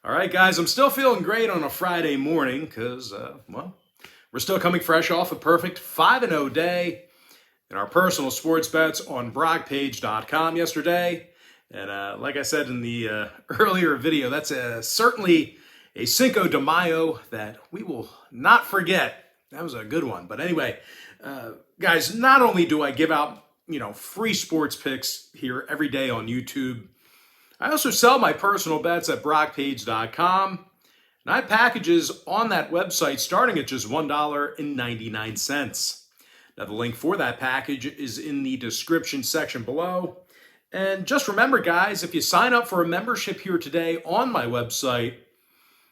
All right, guys, I'm still feeling great on a Friday morning because, we're still coming fresh off a perfect 5-0 day in our personal sports bets on Pt.2 yesterday. And like I said in the earlier video, that's certainly a Cinco de Mayo that we will not forget. That was a good one. But anyway, guys, not only do I give out, free sports picks here every day on YouTube, I also sell my personal bets at Brockpage.com, and I have packages on that website starting at just $1.99. Now, the link for that package is in the description section below. And just remember, guys, if you sign up for a membership here today on my website,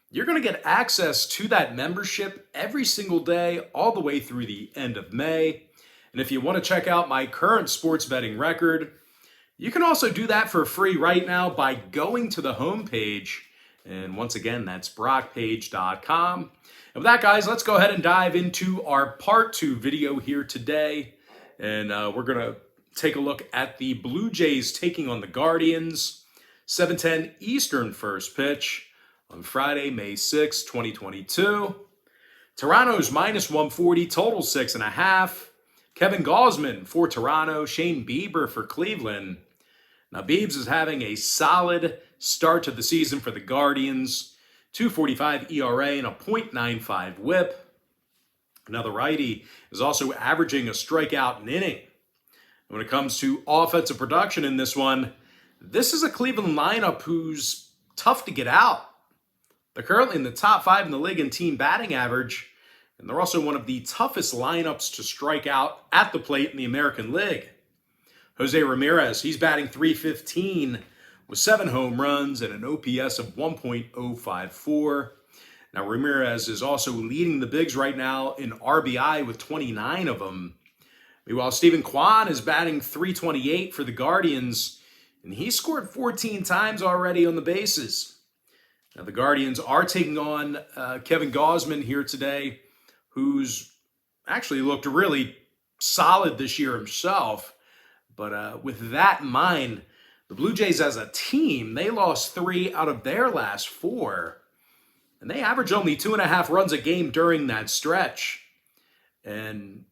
you're going to get access to that membership every single day all the way through the end of May. And if you want to check out my current sports betting record, you can also do that for free right now by going to the homepage. And once again, that's Brockpage.com. And with that, guys, let's go ahead and dive into our part 2 video here today. And we're going to take a look at the Blue Jays taking on the Guardians. 7:10 Eastern first pitch on Friday, May 6, 2022. Toronto's minus 140, total 6.5. Kevin Gausman for Toronto, Shane Bieber for Cleveland. Now, Biebs is having a solid start to the season for the Guardians. 2.45 ERA and a .95 whip. Now, the righty is also averaging a strikeout an inning. And when it comes to offensive production in this one, this is a Cleveland lineup who's tough to get out. They're currently in the top 5 in the league in team batting average, and they're also one of the toughest lineups to strike out at the plate in the American League. Jose Ramirez, he's batting .315 with 7 home runs and an OPS of 1.054. Now, Ramirez is also leading the bigs right now in RBI with 29 of them. Meanwhile, Steven Kwan is batting .328 for the Guardians, and he scored 14 times already on the bases. Now, the Guardians are taking on Kevin Gausman here today, who's actually looked really solid this year himself. But with that in mind, the Blue Jays as a team, they lost 3 out of their last 4. And they average only 2.5 runs a game during that stretch. And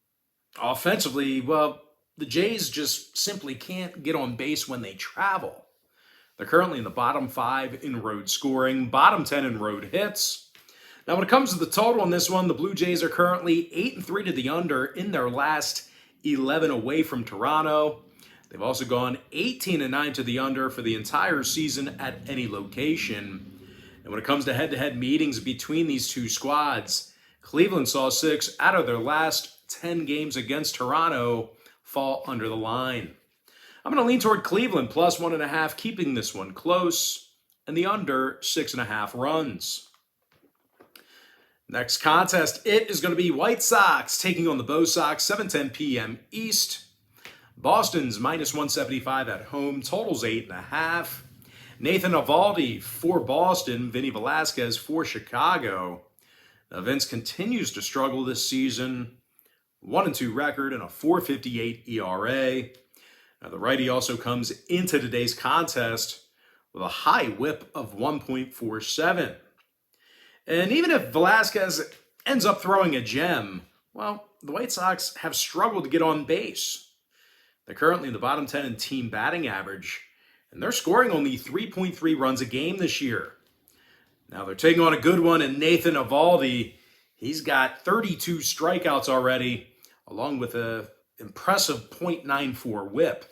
offensively, well, the Jays just simply can't get on base when they travel. They're currently in the bottom 5 in road scoring, bottom 10 in road hits. Now, when it comes to the total on this one, the Blue Jays are currently 8-3 to the under in their last 11 away from Toronto. They've also gone 18-9 to the under for the entire season at any location. And when it comes to head-to-head meetings between these two squads, Cleveland saw 6 out of their last 10 games against Toronto fall under the line. I'm going to lean toward Cleveland plus 1.5, keeping this one close, and the under 6.5 runs. Next contest, it is going to be White Sox taking on the Bo Sox, 7:10 p.m. East. Boston's minus 175 at home, totals 8.5. Nathan Eovaldi for Boston, Vinny Velasquez for Chicago. Now, Vince continues to struggle this season. 1-2 record and a .458 ERA. Now, the righty also comes into today's contest with a high whip of 1.47. And even if Velasquez ends up throwing a gem, well, the White Sox have struggled to get on base. They're currently in the bottom 10 in team batting average, and they're scoring only 3.3 runs a game this year. Now, they're taking on a good one in Nathan Eovaldi. He's got 32 strikeouts already, along with an impressive .94 whip.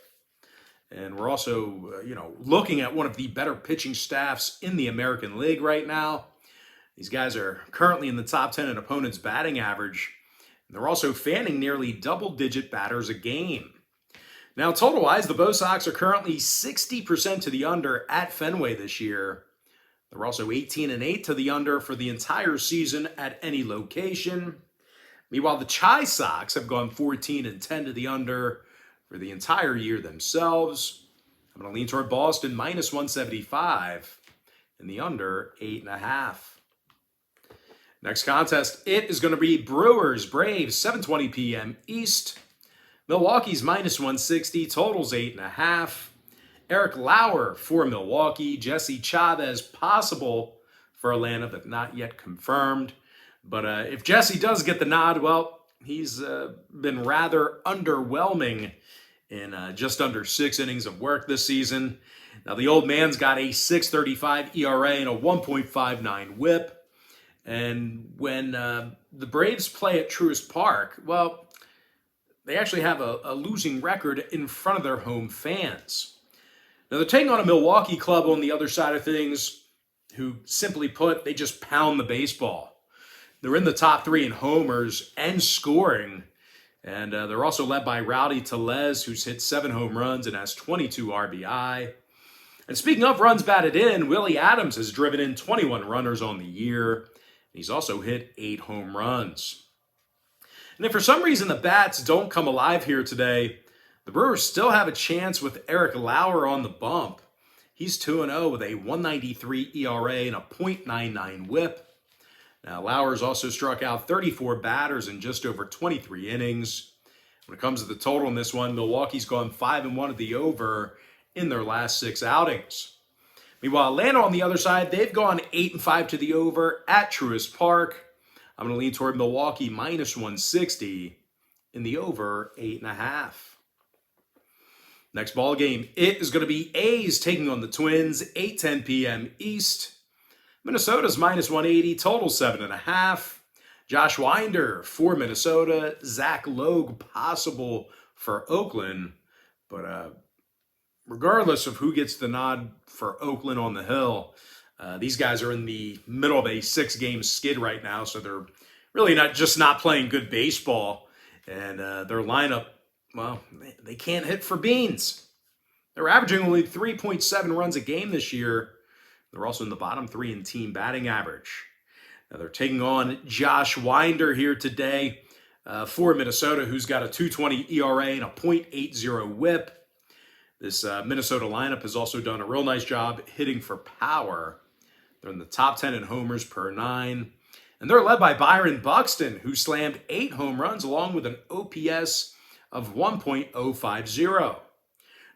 And we're also, looking at one of the better pitching staffs in the American League right now. These guys are currently in the top 10 in opponents' batting average. And they're also fanning nearly double-digit batters a game. Now, total-wise, the Bo Sox are currently 60% to the under at Fenway this year. They're also 18-8 to the under for the entire season at any location. Meanwhile, the Chi Sox have gone 14-10 to the under for the entire year themselves. I'm going to lean toward Boston minus 175 and the under 8.5. Next contest, it is going to be Brewers, Braves, 7:20 p.m. East. Milwaukee's minus 160, totals 8.5. Eric Lauer for Milwaukee, Jesse Chavez possible for Atlanta, but not yet confirmed. But if Jesse does get the nod, well, he's been rather underwhelming in just under 6 innings of work this season. Now, the old man's got a 6.35 ERA and a 1.59 whip. And when the Braves play at Truist Park, well, they actually have a losing record in front of their home fans. Now, they're taking on a Milwaukee club on the other side of things who, simply put, they just pound the baseball. They're in the top 3 in homers and scoring. And they're also led by Rowdy Tellez, who's hit 7 home runs and has 22 RBI. And speaking of runs batted in, Willie Adams has driven in 21 runners on the year. He's also hit 8 home runs. And if for some reason the bats don't come alive here today, the Brewers still have a chance with Eric Lauer on the bump. He's 2-0 with a 1.93 ERA and a .99 whip. Now, Lauer's also struck out 34 batters in just over 23 innings. When it comes to the total in this one, Milwaukee's gone 5-1 at the over in their last 6 outings. Meanwhile, Atlanta on the other side, they've gone 8-5 to the over at Truist Park. I'm going to lean toward Milwaukee minus 160 in the over 8.5. Next ball game, it is going to be A's taking on the Twins, 8:10 p.m. East. Minnesota's minus 180, total 7.5. Josh Winder for Minnesota. Zach Logue possible for Oakland. But regardless of who gets the nod for Oakland on the hill, these guys are in the middle of a 6-game skid right now, so they're really not playing good baseball. And their lineup, well, they can't hit for beans. They're averaging only 3.7 runs a game this year. They're also in the bottom 3 in team batting average. Now they're taking on Josh Winder here today for Minnesota, who's got a 2.20 ERA and a .80 whip. This Minnesota lineup has also done a real nice job hitting for power. They're in the top 10 in homers per 9. And they're led by Byron Buxton, who slammed 8 home runs along with an OPS of 1.050.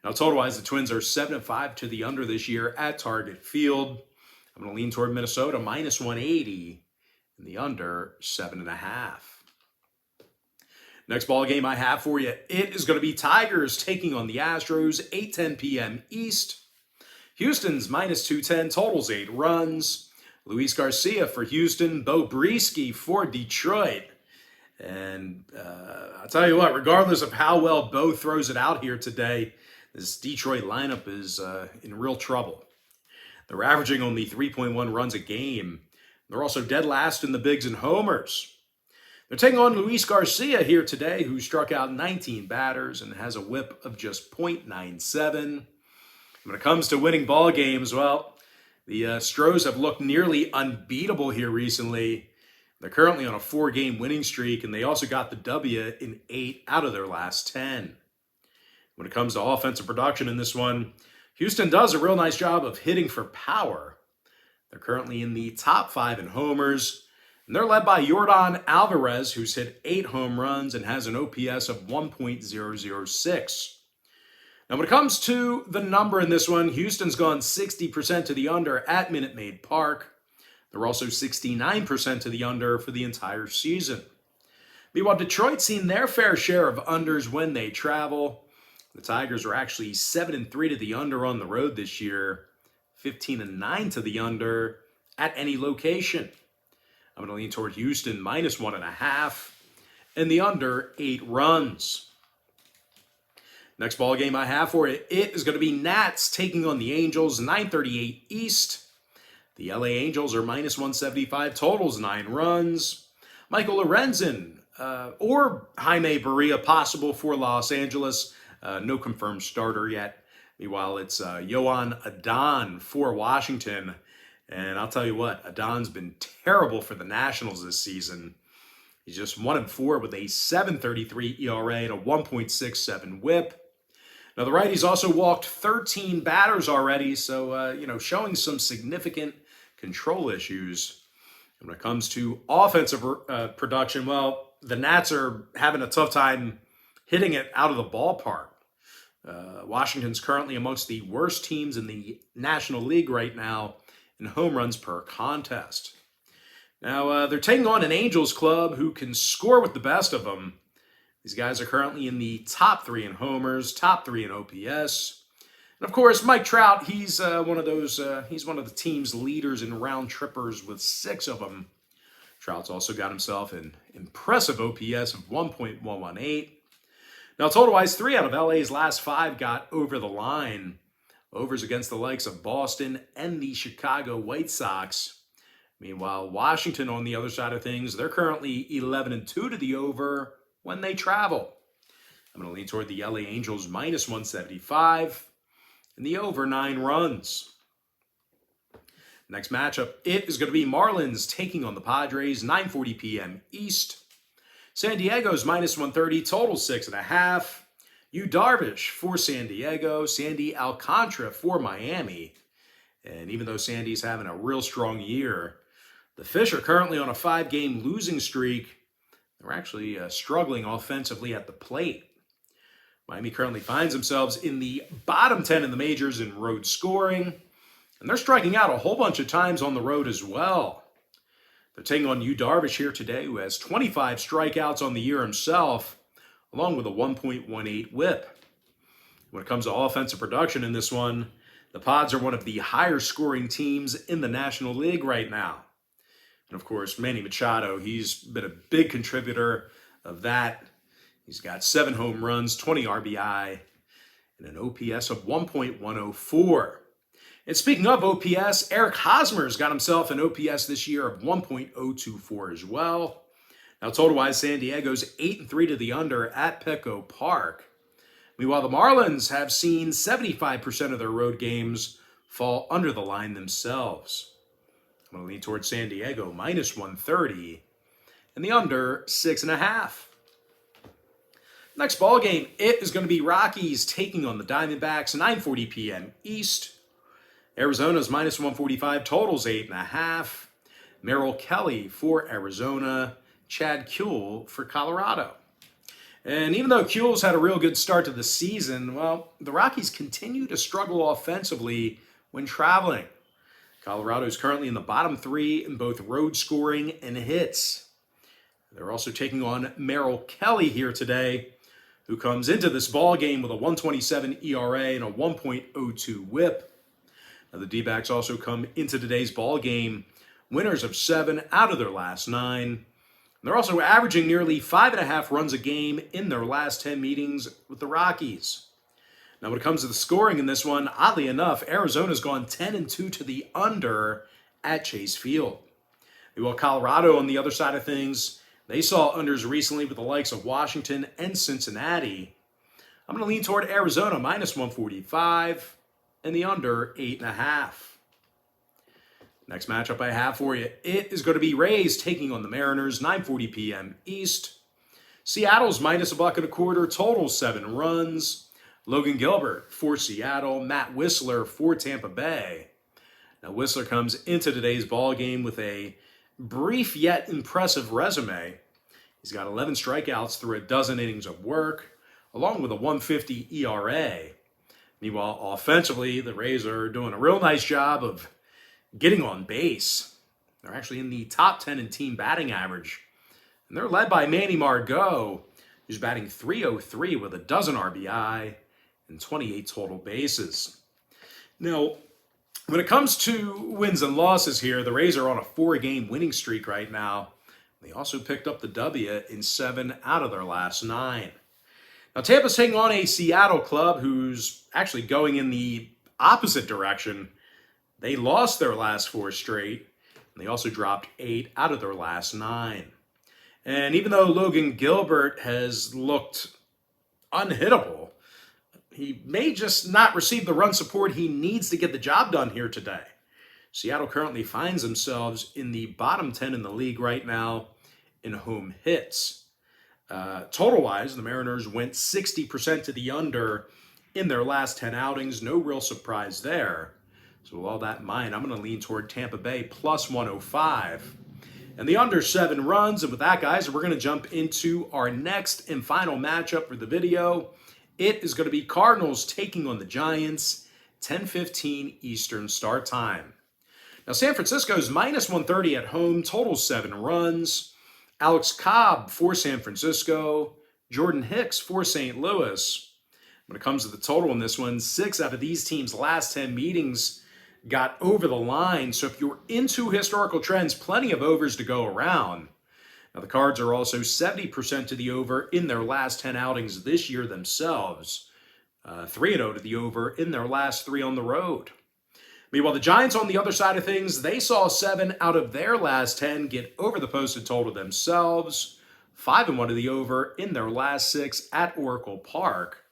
Now, total-wise, the Twins are 7-5 to the under this year at Target Field. I'm going to lean toward Minnesota minus 180 in the under 7.5. Next ball game I have for you, it is going to be Tigers taking on the Astros, 8:10 p.m. East. Houston's minus 210, totals 8 runs. Luis Garcia for Houston, Bo Brieske for Detroit. And I'll tell you what, regardless of how well Bo throws it out here today, this Detroit lineup is in real trouble. They're averaging only 3.1 runs a game. They're also dead last in the bigs and homers. They're taking on Luis Garcia here today, who struck out 19 batters and has a whip of just .97. When it comes to winning ball games, well, the Astros have looked nearly unbeatable here recently. They're currently on a 4-game winning streak, and they also got the W in 8 out of their last 10. When it comes to offensive production in this one, Houston does a real nice job of hitting for power. They're currently in the top 5 in homers, and they're led by Yordan Alvarez, who's hit 8 home runs and has an OPS of 1.006. Now, when it comes to the number in this one, Houston's gone 60% to the under at Minute Maid Park. They're also 69% to the under for the entire season. Meanwhile, Detroit's seen their fair share of unders when they travel. The Tigers are actually 7-3 to the under on the road this year, 15-9 to the under at any location. I'm going to lean toward Houston minus 1.5 and the under 8 runs. Next ball game I have for you, it is going to be Nats taking on the Angels, 9:38 East. The LA Angels are minus 175, totals 9 runs. Michael Lorenzen or Jaime Barria possible for Los Angeles. No confirmed starter yet. Meanwhile, it's Yoan Adon for Washington. And I'll tell you what, Adon's been terrible for the Nationals this season. He's just 1-4 with a 7.33 ERA and a 1.67 whip. Now, the righty's also walked 13 batters already, so, showing some significant control issues. And when it comes to offensive production, well, the Nats are having a tough time hitting it out of the ballpark. Washington's currently amongst the worst teams in the National League right now in home runs per contest. Now, they're taking on an Angels club who can score with the best of them. These guys are currently in the top 3 in homers, top 3 in OPS. And of course, Mike Trout, he's one of the team's leaders in round trippers with 6 of them. Trout's also got himself an impressive OPS of 1.118. Now, total-wise, 3 out of LA's last 5 got over the line. Overs against the likes of Boston and the Chicago White Sox. Meanwhile, Washington, on the other side of things, they're currently 11-2 to the over when they travel. I'm going to lean toward the LA Angels minus 175 and the over 9 runs. Next matchup, it is going to be Marlins taking on the Padres, 9:40 p.m. East. San Diego's minus 130, total 6.5. Yu Darvish for San Diego, Sandy Alcantara for Miami. And even though Sandy's having a real strong year, the Fish are currently on a 5-game losing streak. They're actually struggling offensively at the plate. Miami currently finds themselves in the bottom 10 in the majors in road scoring, and they're striking out a whole bunch of times on the road as well. They're taking on Yu Darvish here today, who has 25 strikeouts on the year himself, along with a 1.18 whip. When it comes to offensive production in this one, the Pods are one of the higher scoring teams in the National League right now. And of course, Manny Machado, he's been a big contributor of that. He's got 7 home runs, 20 RBI, and an OPS of 1.104. And speaking of OPS, Eric Hosmer's got himself an OPS this year of 1.024 as well. Now, total-wise, San Diego's 8-3 to the under at Petco Park. Meanwhile, the Marlins have seen 75% of their road games fall under the line themselves. I'm going to lean towards San Diego, minus 130, and the under 6.5. Next ball game, it is going to be Rockies taking on the Diamondbacks, 9:40 p.m. East. Arizona's minus 145, totals 8.5. Merrill Kelly for Arizona, Chad Kuhl for Colorado. And even though Kuhl's had a real good start to the season, well, the Rockies continue to struggle offensively when traveling. Colorado is currently in the bottom 3 in both road scoring and hits. They're also taking on Merrill Kelly here today, who comes into this ball game with a 1.27 ERA and a 1.02 whip. Now, the D-backs also come into today's ball game winners of 7 out of their last 9. They're also averaging nearly 5.5 runs a game in their last 10 meetings with the Rockies. Now, when it comes to the scoring in this one, oddly enough, Arizona's gone 10-2 to the under at Chase Field. While Colorado, on the other side of things, they saw unders recently with the likes of Washington and Cincinnati. I'm going to lean toward Arizona, minus 145, and the under 8.5. Next matchup I have for you, it is going to be Rays taking on the Mariners, 9:40 p.m. East. Seattle's minus $1.25, total 7 runs. Logan Gilbert for Seattle, Matt Whistler for Tampa Bay. Now, Whistler comes into today's ball game with a brief yet impressive resume. He's got 11 strikeouts through a dozen innings of work, along with a 1.50 ERA. Meanwhile, offensively, the Rays are doing a real nice job of getting on base. They're actually in the top 10 in team batting average. And they're led by Manny Margot, who's batting .303 with a dozen RBI and 28 total bases. Now, when it comes to wins and losses here, the Rays are on a 4-game winning streak right now. They also picked up the W in 7 out of their last 9. Now, Tampa's taking on a Seattle club who's actually going in the opposite direction. They lost their last 4 straight, and they also dropped 8 out of their last 9. And even though Logan Gilbert has looked unhittable, he may just not receive the run support he needs to get the job done here today. Seattle currently finds themselves in the bottom 10 in the league right now in home hits. Total-wise, the Mariners went 60% to the under in their last 10 outings. No real surprise there. So with all that in mind, I'm going to lean toward Tampa Bay plus 105. And the under 7 runs. And with that, guys, we're going to jump into our next and final matchup for the video. It is going to be Cardinals taking on the Giants, 10:15 Eastern start time. Now, San Francisco's minus 130 at home, total 7 runs. Alex Cobb for San Francisco, Jordan Hicks for St. Louis. When it comes to the total in this one, 6 out of these teams' last 10 meetings got over the line. So if you're into historical trends, plenty of overs to go around. Now, the Cards are also 70% to the over in their last 10 outings this year themselves. 3-0 to the over in their last 3 on the road. Meanwhile, the Giants on the other side of things, they saw 7 out of their last 10 get over the posted total themselves. 5-1 to the over in their last 6 at Oracle Park.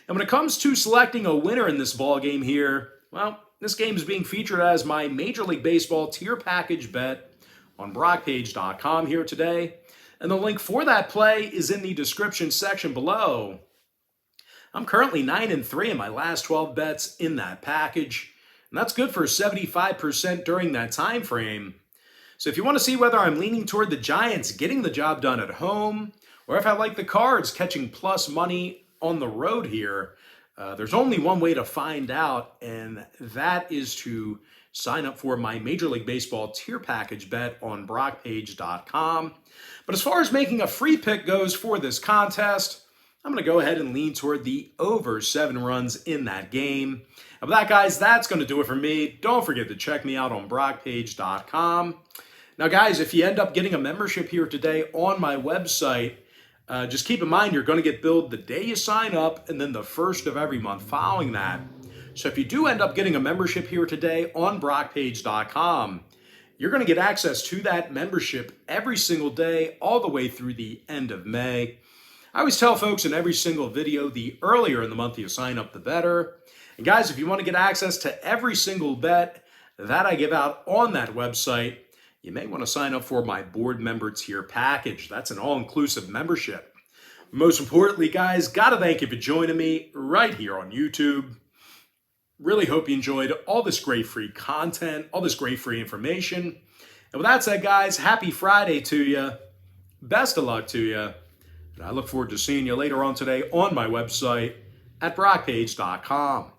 And when it comes to selecting a winner in this ball game here, well, this game is being featured as my Major League Baseball tier package bet on Pt.2 here today. And the link for that play is in the description section below. I'm currently 9-3 in my last 12 bets in that package. And that's good for 75% during that time frame. So if you want to see whether I'm leaning toward the Giants getting the job done at home, or if I like the Cards catching plus money on the road here, there's only one way to find out, and that is to sign up for my Major League Baseball tier package bet on Brockpage.com. But as far as making a free pick goes for this contest, I'm going to go ahead and lean toward the over 7 runs in that game. And with that, guys, that's going to do it for me. Don't forget to check me out on Brockpage.com. Now, guys, if you end up getting a membership here today on my website, just keep in mind you're going to get billed the day you sign up and then the first of every month following that. So if you do end up getting a membership here today on Brockpage.com, you're going to get access to that membership every single day all the way through the end of May. I always tell folks in every single video, the earlier in the month you sign up, the better. And guys, if you want to get access to every single bet that I give out on that website, you may want to sign up for my board member tier package. That's an all-inclusive membership. Most importantly, guys, got to thank you for joining me right here on YouTube. Really hope you enjoyed all this great free content, all this great free information. And with that said, guys, happy Friday to you. Best of luck to you. And I look forward to seeing you later on today on my website at Brockpage.com.